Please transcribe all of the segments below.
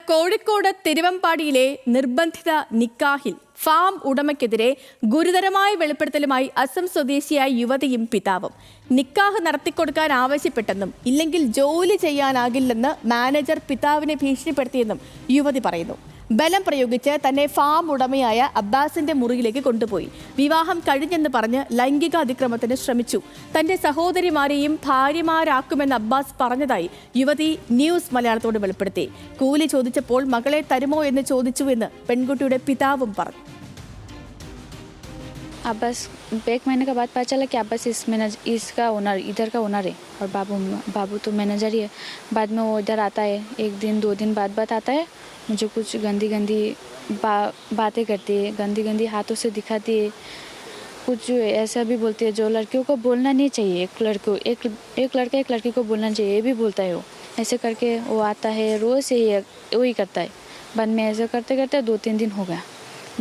കോഴിക്കോട് തിരുവമ്പാടിയിലെ നിർബന്ധിത നിക്കാഹിൽ ഫാം ഉടമയ്ക്കെതിരെ ഗുരുതരമായ വെളിപ്പെടുത്തലുമായി അസം സ്വദേശിയായ യുവതിയും പിതാവും. നിക്കാഹ് നടത്തിക്കൊടുക്കാൻ ആവശ്യപ്പെട്ടെന്നും ഇല്ലെങ്കിൽ ജോലി ചെയ്യാനാകില്ലെന്ന് മാനേജർ പിതാവിനെ ഭീഷണിപ്പെടുത്തിയെന്നും യുവതി പറയുന്നു. ബലം പ്രയോഗിച്ച് തന്നെ ഫാം ഉടമയായ അബ്ബാസിന്റെ മുറിയിലേക്ക് കൊണ്ടുപോയി വിവാഹം കഴിഞ്ഞെന്ന് പറഞ്ഞ് ലൈംഗിക അതിക്രമത്തിന് ശ്രമിച്ചു. തന്റെ സഹോദരിമാരെയും ഭാര്യമാരാക്കുമെന്ന് അബ്ബാസ് പറഞ്ഞതായി യുവതി ന്യൂസ് മലയാളത്തോട് വെളിപ്പെടുത്തി. കൂലി ചോദിച്ചപ്പോൾ മകളെ തരുമോ എന്ന് ചോദിച്ചുവെന്ന് പെൺകുട്ടിയുടെ പിതാവും പറഞ്ഞു. अब्बास एक महीने के बाद पता चला कि अब्बास इसका ओनर इधर का ओनर है और बाबू तो मैनेजर ही है. बाद में वो इधर आता है, एक दिन 2 दिन बाद आता है, मुझे कुछ गंदी बातें करती है, गंदी हाथों से दिखाती है, कुछ ऐसा भी बोलती है जो लड़कियों को बोलना नहीं चाहिए. एक लड़का एक लड़की को बोलना चाहिए, ये भी बोलता है वो. ऐसे करके वो आता है, रोज़ से वही करता है. बाद में ऐसे करते 2-3 दिन हो गया.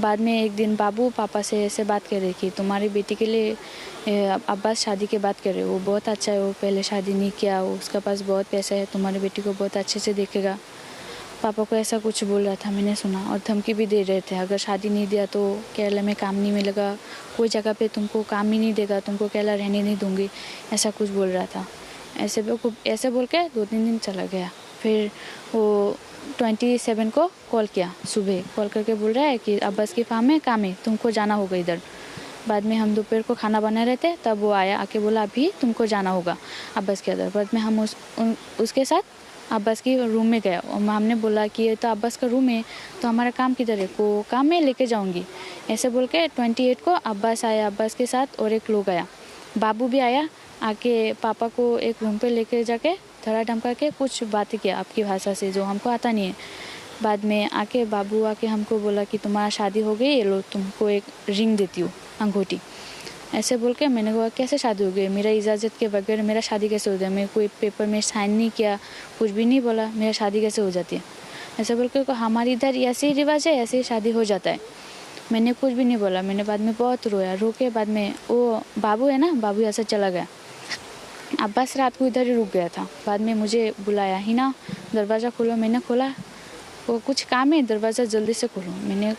बाद में एक दिन बाबू पापा से ऐसे बात कर रहे कि तुम्हारी बेटी के लिए अब्बास शादी की बात कर रहे, वो बहुत अच्छा है, वो पहले शादी नहीं किया, उसके पास बहुत पैसा है, तुम्हारी बेटी को बहुत अच्छे से देखेगा. पापा को ऐसा कुछ बोल रहा था, मैंने सुना, और धमकी भी दे रहे थे अगर शादी नहीं दिया तो केरला में काम नहीं मिलेगा, कोई जगह पे तुमको काम ही नहीं देगा, तुमको केरला रहने नहीं दूंगी, ऐसा कुछ बोल रहा था. ऐसे बोल के 2-3 दिन चला गया. फिर वो 27 को कॉल किया, सुबह कॉल करके बोल रहा है कि अब्बास की फार्म में काम है, तुमको जाना होगा इधर. बाद में हम दोपहर को खाना बना रहे थे, तब वो आया, आके बोला अभी तुमको जाना होगा अब्बास के अंदर. बाद में हम उसके साथ अब्बास की रूम में गया. हमने बोला कि ये तो अब्बास का रूम है, तो हमारा काम किधर है, को काम में लेके जाऊंगी, ऐसे बोल के 28 को अब्बास आया. अब्बास के साथ और एक लोग आया, बाबू भी आया, आके पापा को एक रूम पे लेके जाके धड़ा धमका के कुछ बातें किया आपकी भाषा से जो हमको आता नहीं है. बाद में आके बाबू आके हमको बोला कि तुम्हारा शादी हो गई, ये लो तुमको एक रिंग देती हूँ, अंगूठी, ऐसे बोल के. मैंने कहा कैसे शादी हो गई, मेरा इजाज़त के बगैर मेरा शादी कैसे हो जाए, मैं कोई पेपर में साइन नहीं किया, कुछ भी नहीं बोला, मेरा शादी कैसे हो जाती है, ऐसे बोल के. हमारे इधर ऐसे ही रिवाज है, ऐसे ही शादी हो जाता है. मैंने कुछ भी नहीं बोला. मैंने बाद में बहुत रोया, रो के बाद में वो बाबू है ना, बाबू ऐसा चला गया. अब्बास रात को इधर ही रुक गया था. बाद में मुझे बुलाया, ही ना दरवाज़ा खोलो. मैंने खोला, वो कुछ काम है, दरवाज़ा जल्दी से खोलो. मैंने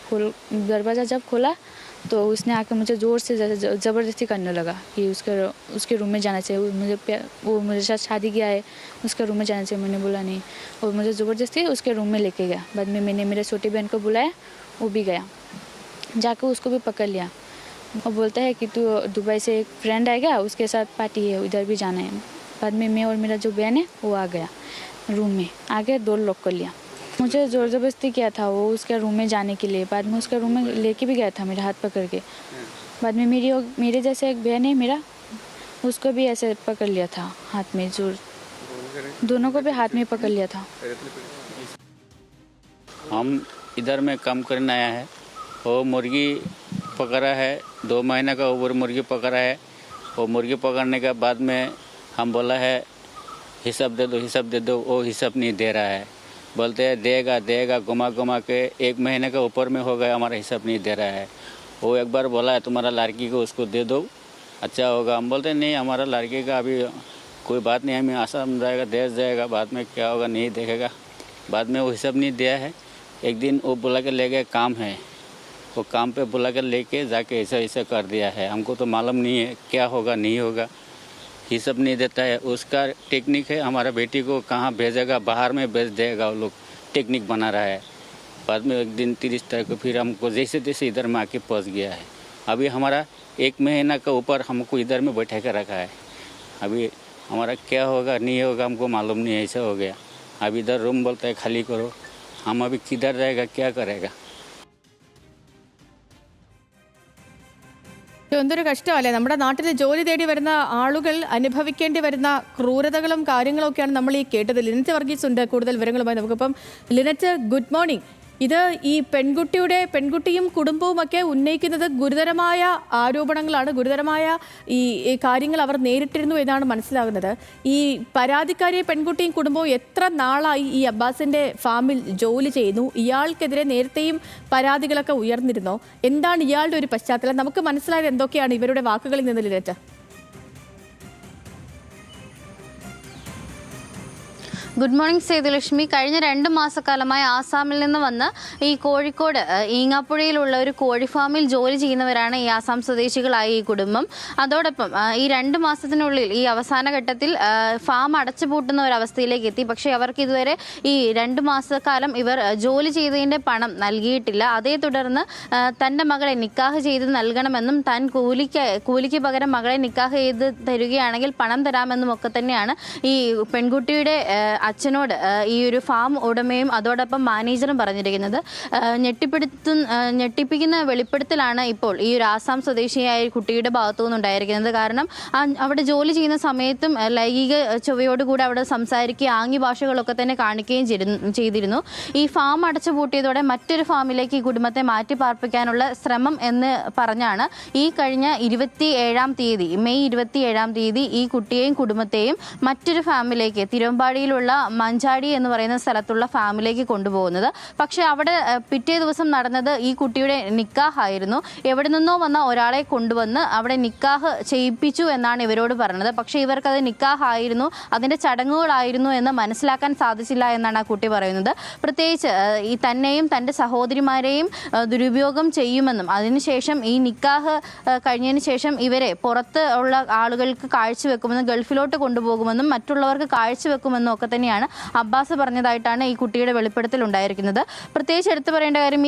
दरवाज़ा जब खोला तो उसने आके मुझे ज़ोर से ज़बरदस्ती करने लगा कि उसके रूम में जाना चाहिए, वो मेरे साथ शादी किया है, उसके रूम में जाना चाहिए. मैंने बोला नहीं, और मुझे ज़बरदस्ती उसके रूम में लेके गया. बाद में मैंने मेरे छोटी बहन को बुलाया, वो भी गया, जाकर उसको भी पकड़ लिया. वो बोलता है कि तू दुबई से एक फ्रेंड आएगा, उसके साथ पार्टी है, उधर भी जाना है. बाद में मैं और मेरा जो बहन है वो आ गया रूम में, आके डोर लॉक कर लिया. मुझे ज़ोर ज़बरदस्ती किया था वो उसके रूम में जाने के लिए. बाद में उसके रूम में लेके भी गया था मेरा हाथ पकड़ के. बाद में मेरे जैसे एक बहन है मेरा, उसको भी ऐसे पकड़ लिया था हाथ में, जोर दोनों को भी हाथ में पकड़ लिया था. हम इधर में काम करने आया है, वो मुर्गी पकड़ा है, 2 महीने का ऊपर मुर्गी पकड़ा है. वो मुर्गी पकड़ने के बाद में हम बोला है हिसाब दे दो, वो हिसाब नहीं दे रहा है. बोलते हैं देगा घुमा के 1 महीने का ऊपर में हो गया, हमारा हिसाब नहीं दे रहा है. वो एक बार बोला है तुम्हारा लड़की को उसको दे दो, अच्छा होगा. हम बोलते नहीं, हमारा लड़की का अभी कोई बात नहीं, हमें आसाम जाएगा, देश जाएगा, बाद में क्या होगा नहीं देखेगा. बाद में वो हिसाब नहीं दिया है. एक दिन वो बुला के ले गए, काम है, वो काम पे बुला कर लेके जाके ऐसा कर दिया है. हमको तो मालूम नहीं है क्या होगा नहीं होगा, हिसाब नहीं देता है. उसका टेक्निक है, हमारा बेटी को कहाँ भेजेगा, बाहर में भेज देगा, वो लोग टेक्निक बना रहा है. बाद में एक दिन 30 तारीख को फिर हमको जैसे तैसे इधर में आके पहुँच गया है. अभी हमारा 1 महीना का ऊपर हमको इधर में बैठा कर रखा है. अभी हमारा क्या होगा नहीं होगा हमको मालूम नहीं, ऐसा हो गया. अभी इधर रूम बोलता है खाली करो, हम अभी किधर रहेगा, क्या करेगा. എന്തൊരു കഷ്ടമല്ലേ, നമ്മുടെ നാട്ടിൽ ജോലി തേടി വരുന്ന ആളുകൾ അനുഭവിക്കേണ്ടി വരുന്ന ക്രൂരതകളും കാര്യങ്ങളും ഒക്കെയാണ് നമ്മൾ ഈ കേട്ടത്. ലിനറ്റ് വർഗീസ് ഉണ്ട് കൂടുതൽ വിവരങ്ങളുമായി നമുക്കിപ്പം. Lynette, good morning. ഇത് ഈ പെൺകുട്ടിയും കുടുംബവുമൊക്കെ ഉന്നയിക്കുന്നത് ഗുരുതരമായ ആരോപണങ്ങളാണ്, ഗുരുതരമായ ഈ കാര്യങ്ങൾ അവർ നേരിട്ടിരുന്നു എന്നാണ് മനസ്സിലാകുന്നത്. ഈ പരാതിക്കാരിയെ പെൺകുട്ടിയും കുടുംബവും എത്ര നാളായി ഈ അബ്ബാസിന്റെ ഫാമിൽ ജോലി ചെയ്യുന്നു? ഇയാൾക്കെതിരെ നേരത്തെയും പരാതികളൊക്കെ ഉയർന്നിരുന്നോ? എന്താണ് ഇയാളുടെ ഒരു പശ്ചാത്തലം? നമുക്ക് മനസ്സിലായത് എന്തൊക്കെയാണ് ഇവരുടെ വാക്കുകളിൽ നിന്ന്, ലിനറ്റ്? Good morning Sethulakshmi. കഴിഞ്ഞ 2 മാസക്കാലമായി ആസാമിൽ നിന്ന് വന്ന് ഈ കോഴിക്കോട് ഈങ്ങാപ്പുഴയിലുള്ള ഒരു കോഴി ഫാമിൽ ജോലി ചെയ്യുന്നവരാണ് ഈ ആസാം സ്വദേശികളായ ഈ കുടുംബം. അതോടൊപ്പം ഈ 2 മാസത്തിനുള്ളിൽ ഈ അവസാന ഘട്ടത്തിൽ ഫാം അടച്ചുപൂട്ടുന്ന ഒരവസ്ഥയിലേക്ക് എത്തി. പക്ഷേ അവർക്ക് ഇതുവരെ ഈ 2 മാസക്കാലം ഇവർ ജോലി ചെയ്തതിൻ്റെ പണം നൽകിയിട്ടില്ല. അതേ തുടർന്ന് തൻ്റെ മകളെ നിക്കാഹ് ചെയ്ത് നൽകണമെന്നും താൻ കൂലിക്ക് പകരം മകളെ നിക്കാഹ് ചെയ്ത് തരികയാണെങ്കിൽ പണം തരാമെന്നും ഒക്കെ തന്നെയാണ് ഈ പെൺകുട്ടിയുടെ അച്ഛനോട് ഈ ഒരു ഫാം ഉടമയും അതോടൊപ്പം മാനേജറും പറഞ്ഞിരിക്കുന്നത്. ഞെട്ടിപ്പിക്കുന്ന വെളിപ്പെടുത്തലാണ് ഇപ്പോൾ ഈ ഒരു ആസാം സ്വദേശിയായ കുട്ടിയുടെ ഭാഗത്തു നിന്നുണ്ടായിരിക്കുന്നത്. കാരണം അവിടെ ജോലി ചെയ്യുന്ന സമയത്തും ലൈംഗിക ചൊവ്വയോടുകൂടി അവിടെ സംസാരിക്കുകയും ആംഗ്യ ഭാഷകളൊക്കെ തന്നെ കാണിക്കുകയും ചെയ്തിരുന്നു. ഈ ഫാം അടച്ചുപൂട്ടിയതോടെ മറ്റൊരു ഫാമിലേക്ക് ഈ കുടുംബത്തെ മാറ്റി പാർപ്പിക്കാനുള്ള ശ്രമം എന്ന് പറഞ്ഞാണ് ഈ കഴിഞ്ഞ 27-ാം തീയതി മെയ് 27-ാം തീയതി ഈ കുട്ടിയെയും കുടുംബത്തെയും മറ്റൊരു ഫാമിലേക്ക് തിരുവമ്പാടിയിലുള്ള മഞ്ചാടി എന്ന് പറയുന്ന സ്ഥലത്തുള്ള ഫാമിലേക്ക് കൊണ്ടുപോകുന്നത്. പക്ഷേ അവിടെ പിറ്റേ ദിവസം നടന്നത് ഈ കുട്ടിയുടെ നിക്കാഹായിരുന്നു. എവിടെ നിന്നോ വന്ന ഒരാളെ കൊണ്ടുവന്ന് അവിടെ നിക്കാഹ് ചെയ്യിപ്പിച്ചു എന്നാണ് ഇവരോട് പറഞ്ഞത്. പക്ഷേ ഇവർക്കത് നിക്കാഹായിരുന്നു, അതിൻ്റെ ചടങ്ങുകളായിരുന്നു എന്ന് മനസ്സിലാക്കാൻ സാധിച്ചില്ല എന്നാണ് ആ കുട്ടി പറയുന്നത്. പ്രത്യേകിച്ച് ഈ തന്നെയും തൻ്റെ സഹോദരിമാരെയും ദുരുപയോഗം ചെയ്യുമെന്നും അതിനുശേഷം ഈ നിക്കാഹ് കഴിഞ്ഞതിന് ശേഷം ഇവരെ പുറത്ത് ഉള്ള ആളുകൾക്ക് കാഴ്ചവെക്കുമെന്നും ഗൾഫിലോട്ട് കൊണ്ടുപോകുമെന്നും മറ്റുള്ളവർക്ക് കാഴ്ചവെക്കുമെന്നും ഒക്കെ തന്നെയാണ് അബ്ബാസ് പറഞ്ഞതായിട്ടാണ് ഈ കുട്ടിയുടെ വെളിപ്പെടുത്തൽ ഉണ്ടായിരിക്കുന്നത്. പ്രത്യേകിച്ച് എടുത്തു പറയേണ്ട കാര്യം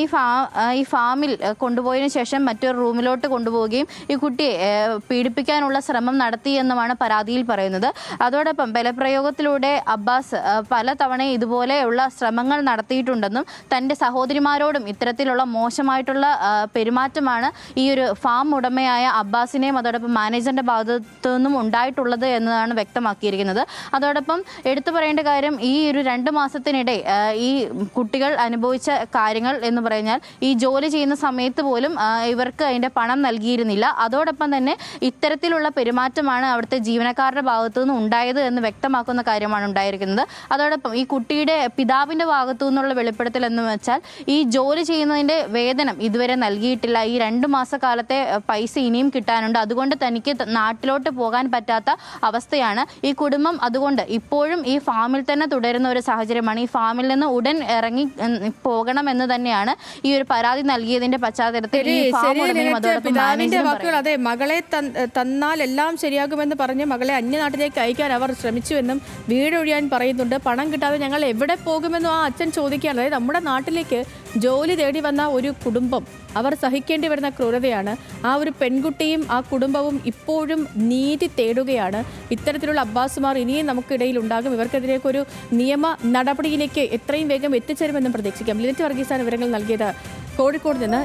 ഈ ഫാമിൽ കൊണ്ടുപോയതിനു ശേഷം മറ്റൊരു റൂമിലോട്ട് കൊണ്ടുപോവുകയും ഈ കുട്ടിയെ പീഡിപ്പിക്കാനുള്ള ശ്രമം നടത്തിയെന്നുമാണ് പരാതിയിൽ പറയുന്നത്. അതോടൊപ്പം ബലപ്രയോഗത്തിലൂടെ അബ്ബാസ് പലതവണ ഇതുപോലെയുള്ള ശ്രമങ്ങൾ നടത്തിയിട്ടുണ്ടെന്നും തൻ്റെ സഹോദരിമാരോടും ഇത്തരത്തിലുള്ള മോശമായിട്ടുള്ള പെരുമാറ്റമാണ് ഈ ഒരു ഫാം ഉടമയായ അബ്ബാസിനെയും അതോടൊപ്പം മാനേജറിൻ്റെ ഭാഗത്തു നിന്നും ഉണ്ടായിട്ടുള്ളത് എന്നതാണ് വ്യക്തമാക്കിയിരിക്കുന്നത്. അതോടൊപ്പം എടുത്തു പറയേണ്ട കാര്യം ഈ ഒരു 2 മാസത്തിനിടെ ഈ കുട്ടികൾ അനുഭവിച്ച കാര്യങ്ങൾ എന്ന് പറഞ്ഞാൽ ഈ ജോലി ചെയ്യുന്ന സമയത്ത് പോലും ഇവർക്ക് അതിൻ്റെ പണം നൽകിയിരുന്നില്ല. അതോടൊപ്പം തന്നെ ഇത്തരത്തിലുള്ള പെരുമാറ്റമാണ് അവിടുത്തെ ജീവനക്കാരുടെ ഭാഗത്തു നിന്ന് ഉണ്ടായത് എന്ന് വ്യക്തമാക്കുന്ന കാര്യമാണ് ഉണ്ടായിരിക്കുന്നത്. അതോടൊപ്പം ഈ കുട്ടിയുടെ പിതാവിൻ്റെ ഭാഗത്തു നിന്നുള്ള വെളിപ്പെടുത്തൽ എന്ന് വെച്ചാൽ ഈ ജോലി ചെയ്യുന്നതിൻ്റെ വേതനം ഇതുവരെ നൽകിയിട്ടില്ല. ഈ 2 മാസക്കാലത്തെ പൈസ ഇനിയും കിട്ടാനുണ്ട്. അതുകൊണ്ട് തനിക്ക് നാട്ടിലോട്ട് പോകാൻ പറ്റാത്ത അവസ്ഥയാണ്. ഈ കുടുംബം അതുകൊണ്ട് ഇപ്പോഴും ഈ ഫാമിൽ തന്നെ തുടരുന്ന ഒരു സാഹചര്യമാണ്. ഈ ഫാമിൽ നിന്ന് ഉടൻ ഇറങ്ങി പോകണമെന്ന് തന്നെയാണ് ഈ ഒരു പരാതി നൽകിയതിന്റെ പശ്ചാത്തലത്തിൽ വാക്കുകൾ. അതെ, മകളെ തന്നാൽ എല്ലാം ശരിയാകുമെന്ന് പറഞ്ഞ് മകളെ അന്യനാട്ടിലേക്ക് അയക്കാൻ അവർ ശ്രമിച്ചുവെന്നും വീടൊഴിയാൻ പറയുന്നുണ്ട്. പണം കിട്ടാതെ ഞങ്ങൾ എവിടെ പോകുമെന്നും ആ അച്ഛൻ ചോദിക്കുകയാണ്. അതായത് നമ്മുടെ നാട്ടിലേക്ക് ജോലി തേടി വന്ന ഒരു കുടുംബം അവർ സഹിക്കേണ്ടി വരുന്ന ക്രൂരതയാണ്. ആ ഒരു പെൺകുട്ടിയും ആ കുടുംബവും ഇപ്പോഴും നീതി തേടുകയാണ്. ഇത്തരത്തിലുള്ള അബ്ബാസുമാർ ഇനിയും നമുക്കിടയിൽ ഉണ്ടാകും. ഇവർക്കെതിരേക്ക് ഒരു നിയമ നടപടിയിലേക്ക് എത്രയും വേഗം എത്തിച്ചേരുമെന്നും പ്രതീക്ഷിക്കാം. ലിനറ്റ് വർഗീസാണ് വിവരങ്ങൾ നൽകിയത് കോഴിക്കോട് നിന്ന്.